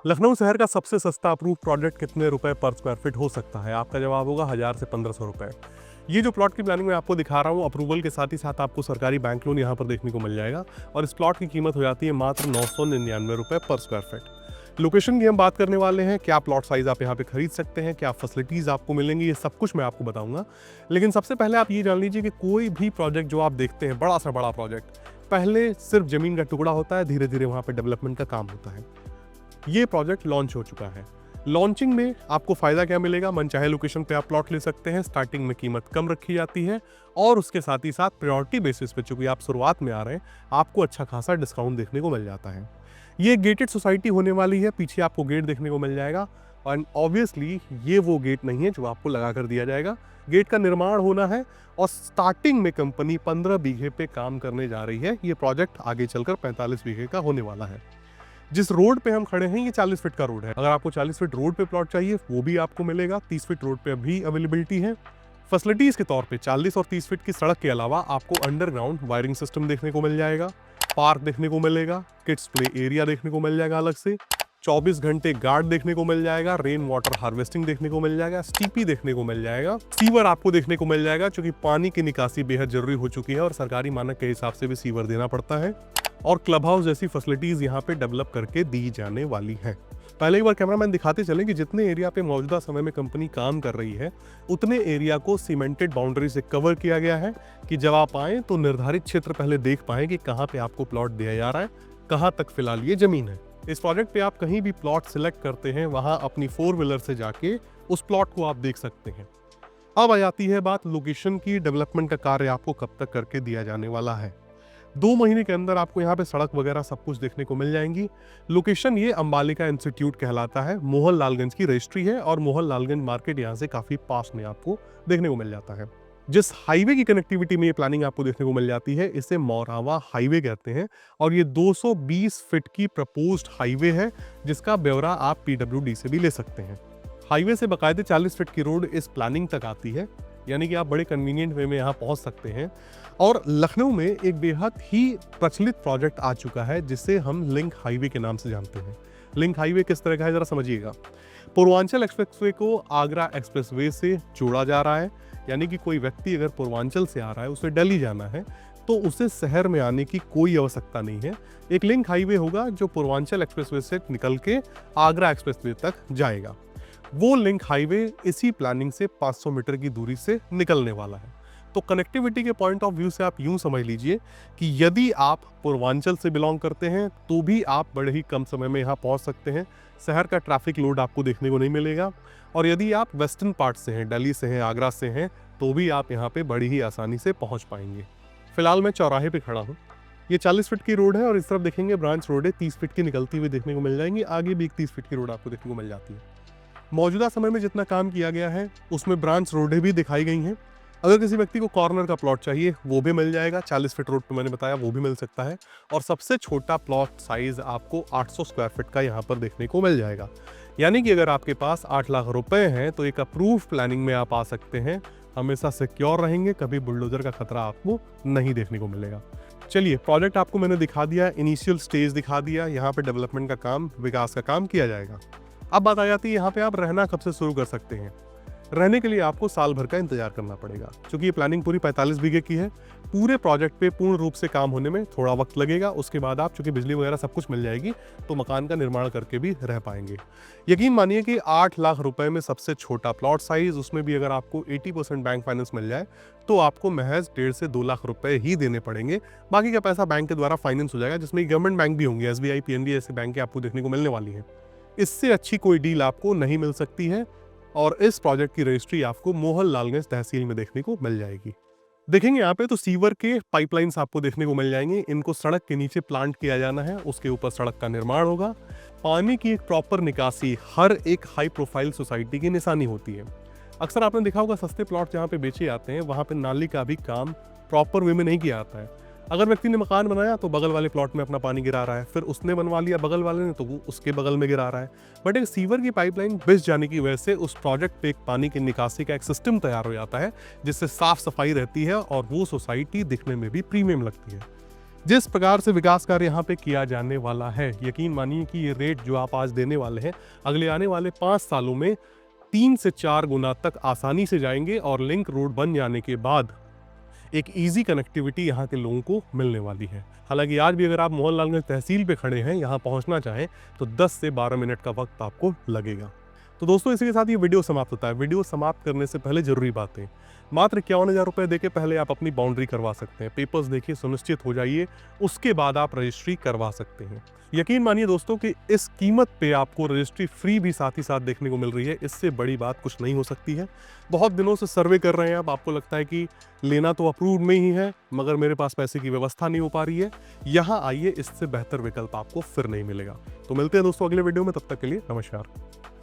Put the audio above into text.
लखनऊ शहर का सबसे सस्ता अप्रूव प्रोजेक्ट कितने रुपए पर स्क्वायर फीट हो सकता है? आपका जवाब होगा 1000 से 1500 रुपए। ये जो प्लॉट की प्लानिंग मैं आपको दिखा रहा हूँ, अप्रूवल के साथ ही साथ आपको सरकारी बैंक लोन यहाँ पर देखने को मिल जाएगा और इस प्लॉट की कीमत हो जाती है मात्र 999 रुपए पर स्क्वायर फीट। लोकेशन की हम बात करने वाले हैं, क्या प्लॉट साइज आप यहाँ पे खरीद सकते हैं, क्या फैसिलिटीज आपको मिलेंगी, ये सब कुछ मैं आपको बताऊंगा। लेकिन सबसे पहले आप ये जान लीजिए कि कोई भी प्रोजेक्ट जो आप देखते हैं, बड़ा सा बड़ा प्रोजेक्ट, पहले सिर्फ जमीन का टुकड़ा होता है, धीरे धीरे वहाँ पे डेवलपमेंट का काम होता है। ये प्रोजेक्ट लॉन्च हो चुका है। लॉन्चिंग में आपको फायदा क्या मिलेगा? मनचाहे लोकेशन पे आप प्लॉट ले सकते हैं, स्टार्टिंग में कीमत कम रखी जाती है और उसके साथ ही साथ प्रायोरिटी बेसिस पे, चूंकि आप शुरुआत में आ रहे हैं, आपको अच्छा खासा डिस्काउंट देखने को मिल जाता है। ये गेटेड सोसाइटी होने वाली है, पीछे आपको गेट देखने को मिल जाएगा और ऑब्वियसली ये वो गेट नहीं है जो आपको लगा कर दिया जाएगा। गेट का निर्माण होना है और स्टार्टिंग में कंपनी 15 बीघे पे काम करने जा रही है। ये प्रोजेक्ट आगे चलकर 45 बीघे का होने वाला है। जिस रोड पे हम खड़े हैं, ये 40 फीट का रोड है। अगर आपको 40 फीट रोड पे प्लॉट चाहिए वो भी आपको मिलेगा। 30 फीट रोड पे अभी अवेलेबिलिटी है। फैसिलिटीज के तौर पे 40 और 30 फीट की सड़क के अलावा आपको अंडरग्राउंड वायरिंग सिस्टम देखने को मिल जाएगा, पार्क देखने को मिलेगा, किड्स प्ले एरिया देखने को मिल जाएगा अलग से, 24 घंटे गार्ड देखने को मिल जाएगा, रेन वाटर हार्वेस्टिंग देखने को मिल जाएगा, स्टीपी देखने को मिल जाएगा, सीवर आपको देखने को मिल जाएगा, क्योंकि पानी की निकासी बेहद जरूरी हो चुकी है और सरकारी मानक के हिसाब से भी सीवर देना पड़ता है। और क्लब हाउस जैसी फैसिलिटीज यहाँ पे डेवलप करके दी जाने वाली है। पहले एक बार कैमरामैन दिखाते चले कि जितने एरिया पे मौजूदा समय में कंपनी काम कर रही है, उतने एरिया को सीमेंटेड बाउंड्री से कवर किया गया है कि जब आप आए तो निर्धारित क्षेत्र पहले देख पाए कि कहाँ पे आपको प्लॉट दिया जा रहा है, कहाँ तक फिलहाल ये जमीन है। इस प्रोजेक्ट पे आप कहीं भी प्लॉट सिलेक्ट करते हैं, वहां अपनी 4 व्हीलर से जाके उस प्लॉट को आप देख सकते हैं। अब आ जाती है बात लोकेशन की। डेवलपमेंट का कार्य आपको कब तक करके दिया जाने वाला है? 2 महीने के अंदर आपको यहाँ पे सड़क वगैरह सब कुछ देखने को मिल जाएंगी। लोकेशन ये अंबालिका इंस्टीट्यूट कहलाता है, मोहन लालगंज की रजिस्ट्री है और मोहन लालगंज मार्केट यहाँ से काफी पास में आपको देखने को मिल जाता है। जिस हाईवे की कनेक्टिविटी में ये प्लानिंग आपको देखने को मिल जाती है, इसे मौरावा हाईवे कहते हैं और ये 220 फीट की प्रपोज्ड हाईवे है, जिसका ब्यौरा आप PWD से भी ले सकते हैं। हाईवे से बाकायदे 40 फीट की रोड इस प्लानिंग तक आती है, यानी कि आप बड़े कन्वीनियंट वे में यहाँ पहुँच सकते हैं। और लखनऊ में एक बेहद ही प्रचलित प्रोजेक्ट आ चुका है जिसे हम लिंक हाईवे के नाम से जानते हैं। लिंक हाईवे किस तरह का है, जरा समझिएगा। पूर्वांचल एक्सप्रेसवे को आगरा एक्सप्रेसवे से जोड़ा जा रहा है, यानी कि कोई व्यक्ति अगर पूर्वांचल से आ रहा है, उसे दिल्ली जाना है, तो उसे शहर में आने की कोई आवश्यकता नहीं है। एक लिंक हाईवे होगा जो पूर्वांचल एक्सप्रेसवे से निकल के आगरा एक्सप्रेसवे तक जाएगा। वो लिंक हाईवे इसी प्लानिंग से 500 मीटर की दूरी से निकलने वाला है। तो कनेक्टिविटी के पॉइंट ऑफ व्यू से आप यूं समझ लीजिए कि यदि आप पूर्वांचल से बिलोंग करते हैं तो भी आप बड़े ही कम समय में यहाँ पहुँच सकते हैं। शहर का ट्रैफिक लोड आपको देखने को नहीं मिलेगा। और यदि आप वेस्टर्न पार्ट से हैं, दिल्ली से हैं, आगरा से हैं, तो भी आप यहाँ पे बड़ी ही आसानी से पहुँच पाएंगे। फिलहाल मैं चौराहे पे खड़ा हूँ। ये 40 फीट की रोड है और इस तरफ देखेंगे ब्रांच रोड है, 30 फीट की निकलती हुई देखने को मिल जाएंगी। आगे भी एक 30 फीट की रोड आपको देखने को मिल जाती है। मौजूदा समय में जितना काम किया गया है उसमें ब्रांच रोडें भी दिखाई गई हैं। अगर किसी व्यक्ति को कॉर्नर का प्लॉट चाहिए वो भी मिल जाएगा। 40 फीट रोड पे मैंने बताया वो भी मिल सकता है। और सबसे छोटा प्लॉट साइज आपको 800 स्क्वायर फीट का यहाँ पर देखने को मिल जाएगा। यानी कि अगर आपके पास 8 लाख रुपए हैं तो एक अप्रूव प्लानिंग में आप आ सकते हैं। हमेशा सिक्योर रहेंगे, कभी बुलडोजर का खतरा आपको नहीं देखने को मिलेगा। चलिए, प्रोजेक्ट आपको मैंने दिखा दिया, इनिशियल स्टेज दिखा दिया, यहाँ पे डेवलपमेंट का काम, विकास का काम किया जाएगा। अब बात आ जाती है यहाँ पे आप रहना कब से शुरू कर सकते हैं। रहने के लिए आपको साल भर का इंतजार करना पड़ेगा, क्योंकि ये प्लानिंग पूरी 45 बीघे की है। पूरे प्रोजेक्ट पे पूर्ण रूप से काम होने में थोड़ा वक्त लगेगा। उसके बाद आप, चूंकि बिजली वगैरह सब कुछ मिल जाएगी, तो मकान का निर्माण करके भी रह पाएंगे। यकीन मानिए कि 8 लाख रुपए में सबसे छोटा प्लॉट साइज, उसमें भी अगर आपको 80% बैंक फाइनेंस मिल जाए तो आपको महज 1.5 से 2 लाख रुपए ही देने पड़ेंगे। बाकी का पैसा बैंक के द्वारा फाइनेंस हो जाएगा, जिसमें गवर्नमेंट बैंक भी होंगे, SBI, PNB ऐसे बैंक आपको देखने को मिलने वाली है। इससे अच्छी कोई डील आपको नहीं मिल सकती है। और इस प्रोजेक्ट की रजिस्ट्री आपको मोहन लालगंज तहसील में देखने को मिल जाएगी। देखेंगे यहाँ पे तो सीवर के पाइपलाइंस आपको देखने को मिल जाएंगे। इनको सड़क के नीचे प्लांट किया जाना है, उसके ऊपर सड़क का निर्माण होगा। पानी की एक प्रॉपर निकासी हर एक हाई प्रोफाइल सोसाइटी की निशानी होती है। अक्सर आपने देखा होगा सस्ते प्लॉट जहाँ पे बेचे जाते हैं, वहाँ पे नाली का भी काम प्रॉपर वे में नहीं किया जाता है। अगर व्यक्ति ने मकान बनाया तो बगल वाले प्लॉट में अपना पानी गिरा रहा है, फिर उसने बनवा लिया बगल वाले ने तो वो उसके बगल में गिरा रहा है। बट एक सीवर की पाइपलाइन बिछ जाने की वजह से उस प्रोजेक्ट पे एक पानी की निकासी का एक सिस्टम तैयार हो जाता है, जिससे साफ सफाई रहती है और वो सोसाइटी दिखने में भी प्रीमियम लगती है। जिस प्रकार से विकास कार्य यहाँ पे किया जाने वाला है, यकीन मानिए कि ये रेट जो आप आज देने वाले हैं, अगले आने वाले 5 सालों में 3 से 4 गुना तक आसानी से जाएंगे और लिंक रोड बन जाने के बाद एक ईजी कनेक्टिविटी यहाँ के लोगों को मिलने वाली है। हालांकि आज भी अगर आप मोहनलालगंज तहसील पे खड़े हैं, यहाँ पहुँचना चाहें तो 10 से 12 मिनट का वक्त आपको लगेगा। तो दोस्तों, इसी के साथ ये वीडियो समाप्त होता है। वीडियो समाप्त करने से पहले जरूरी बातें, मात्र 51,000 रुपये देके पहले आप अपनी बाउंड्री करवा सकते हैं। पेपर्स देखिए, सुनिश्चित हो जाइए, उसके बाद आप रजिस्ट्री करवा सकते हैं। यकीन मानिए दोस्तों कि इस कीमत पे आपको रजिस्ट्री फ्री भी साथ ही साथ देखने को मिल रही है। इससे बड़ी बात कुछ नहीं हो सकती है। बहुत दिनों से सर्वे कर रहे हैं, अब आपको लगता है कि लेना तो अप्रूव में ही है, मगर मेरे पास पैसे की व्यवस्था नहीं हो पा रही है। यहाँ आइए, इससे बेहतर विकल्प आपको फिर नहीं मिलेगा। तो मिलते हैं दोस्तों अगले वीडियो में, तब तक के लिए नमस्कार।